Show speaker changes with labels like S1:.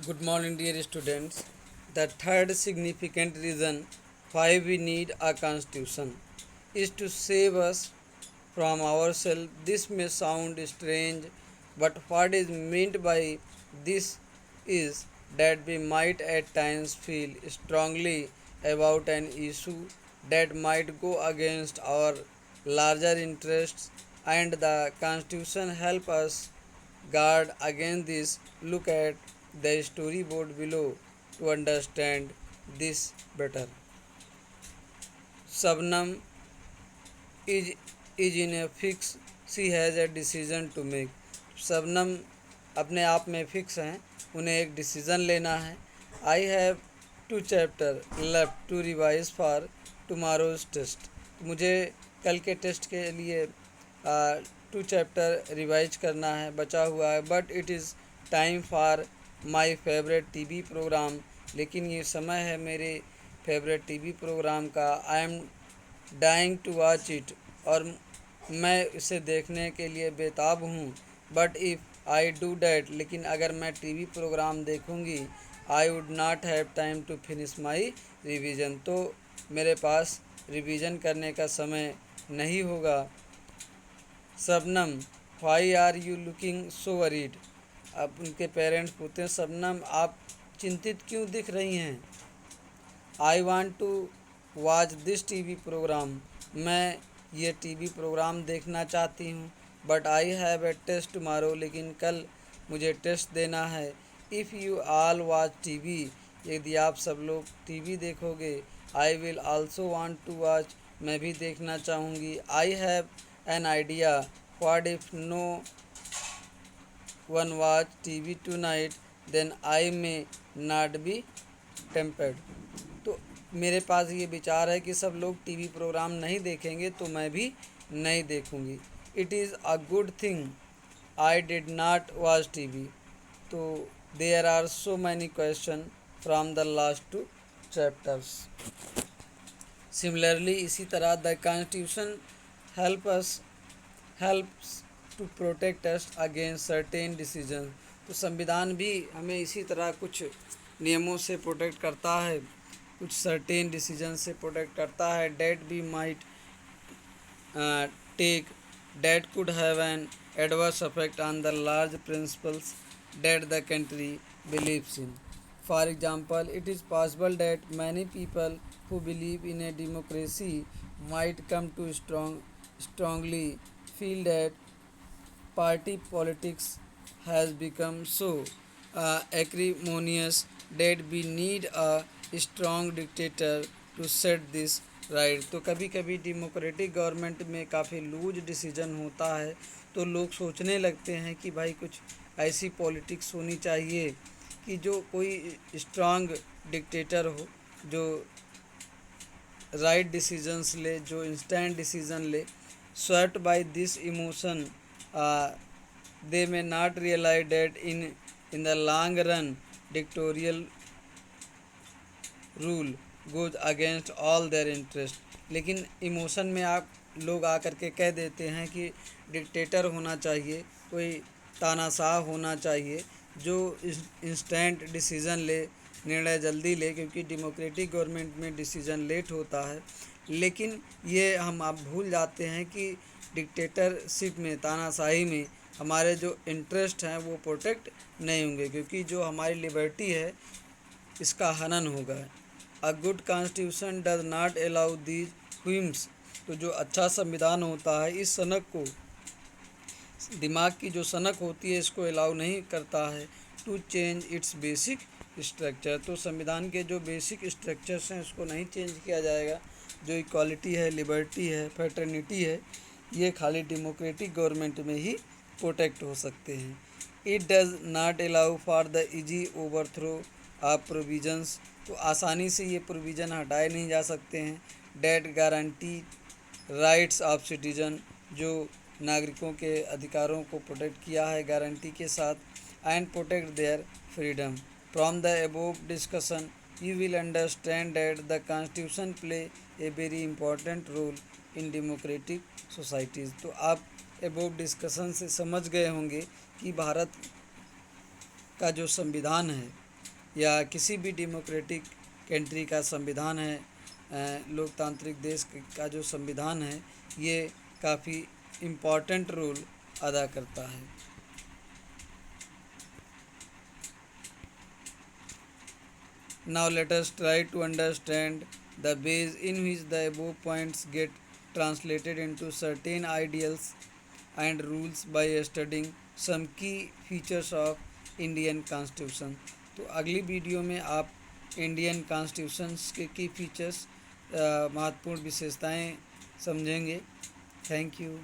S1: Good morning, dear students. The third significant reason why we need a constitution is to save us from ourselves. This may sound strange, but what is meant by this is that we might at times feel strongly about an issue that might go against our larger interests, and the constitution help us guard against this. Look at the storyboard below to understand this better. Sabnam is, is in a fix. She has a decision to make. Shabnam अपने आप में fix हैं, उन्हें एक decision लेना है. I have two chapter left to revise for tomorrow's test. मुझे कल के टेस्ट के लिए 2 चैप्टर रिवाइज करना है, बचा हुआ है. But it is time for my favourite TV programme. लेकिन ये समय है मेरे फेवरेट टीवी प्रोग्राम का. I am dying to watch it. और मैं इसे देखने के लिए बेताब हूँ. But if I do that, लेकिन अगर मैं टीवी प्रोग्राम देखूँगी, I would not have time to finish my revision. तो मेरे पास रिवीजन करने का समय नहीं होगा. Shabnam, why are you looking so worried. अब उनके पेरेंट्स पूछते हैं, शबनम आप चिंतित क्यों दिख रही हैं. I want to watch this TV programme. मैं ये टीवी प्रोग्राम देखना चाहती हूँ. But I have a test tomorrow, लेकिन कल मुझे टेस्ट देना है. If you all watch TV, यदि आप सब लोग टीवी देखोगे, I will also want to watch, मैं भी देखना चाहूँगी. I have an idea, what if no one watch TV tonight, then I may not be tempted. तो मेरे पास ये विचार है कि सब लोग टीवी प्रोग्राम नहीं देखेंगे तो मैं भी नहीं देखूँगी. It is a good thing I did not watch TV. तो there are so many question from the last 2 chapters. Similarly इसी तरह the constitution helps to protect us against certain decision. तो संविधान भी हमें इसी तरह कुछ नियमों से प्रोटेक्ट करता है, कुछ सर्टेन डिसीजन से प्रोटेक्ट करता है. That we might take that could have an adverse effect on the large principles that the country believes in. For example, it is possible that many people who believe in a democracy might come to strongly feel that party politics has become so acrimonious that we need a strong dictator to set this right. तो कभी कभी democratic government में काफ़ी loose decision होता है, तो लोग सोचने लगते हैं कि भाई कुछ ऐसी पॉलिटिक्स होनी चाहिए कि जो कोई स्ट्रांग डिक्टेटर हो, जो राइट डिसीजंस ले, जो इंस्टेंट डिसीजन ले. Swept by this emotion they may not realise that in the long run dictatorial rule goes against all their interest. लेकिन इमोशन में आप लोग आकर के कह देते हैं कि डिक्टेटर होना चाहिए, कोई तानाशाह होना चाहिए जो इंस्टेंट डिसीज़न ले, निर्णय जल्दी ले, क्योंकि डेमोक्रेटिक गवर्नमेंट में डिसीज़न लेट होता है. लेकिन ये हम आप भूल जाते हैं कि डिक्टेटरशिप में, तानाशाही में हमारे जो इंटरेस्ट हैं वो प्रोटेक्ट नहीं होंगे, क्योंकि जो हमारी लिबर्टी है इसका हनन होगा. A good constitution does not allow these whims. तो जो अच्छा संविधान होता है, इस सनक को, दिमाग की जो सनक होती है, इसको अलाउ नहीं करता है to change its basic structure. तो संविधान के जो बेसिक स्ट्रक्चर्स हैं उसको नहीं चेंज किया जाएगा. जो इक्वालिटी है, लिबर्टी है, फ्रेटर्निटी है, ये खाली डेमोक्रेटिक गवर्नमेंट में ही प्रोटेक्ट हो सकते हैं. It does not allow for the easy overthrow of provisions. तो आसानी से ये प्रोविज़न हटाए नहीं जा सकते हैं. That guarantee rights of citizen, जो नागरिकों के अधिकारों को प्रोटेक्ट किया है गारंटी के साथ. And protect their freedom. From the above discussion you will understand that the constitution play a very important role in democratic societies. तो आप अबोव डिस्कशन से समझ गए होंगे कि भारत का जो संविधान है या किसी भी डेमोक्रेटिक कंट्री का संविधान है, लोकतांत्रिक देश का जो संविधान है, ये काफ़ी इम्पॉर्टेंट रोल अदा करता है। Now let us try to understand the ways in which the above points get translated into certain ideals and rules by studying some key features of Indian Constitution। तो अगली वीडियो में आप Indian constitution के की features, महत्वपूर्ण विशेषताएं समझेंगे। Thank you.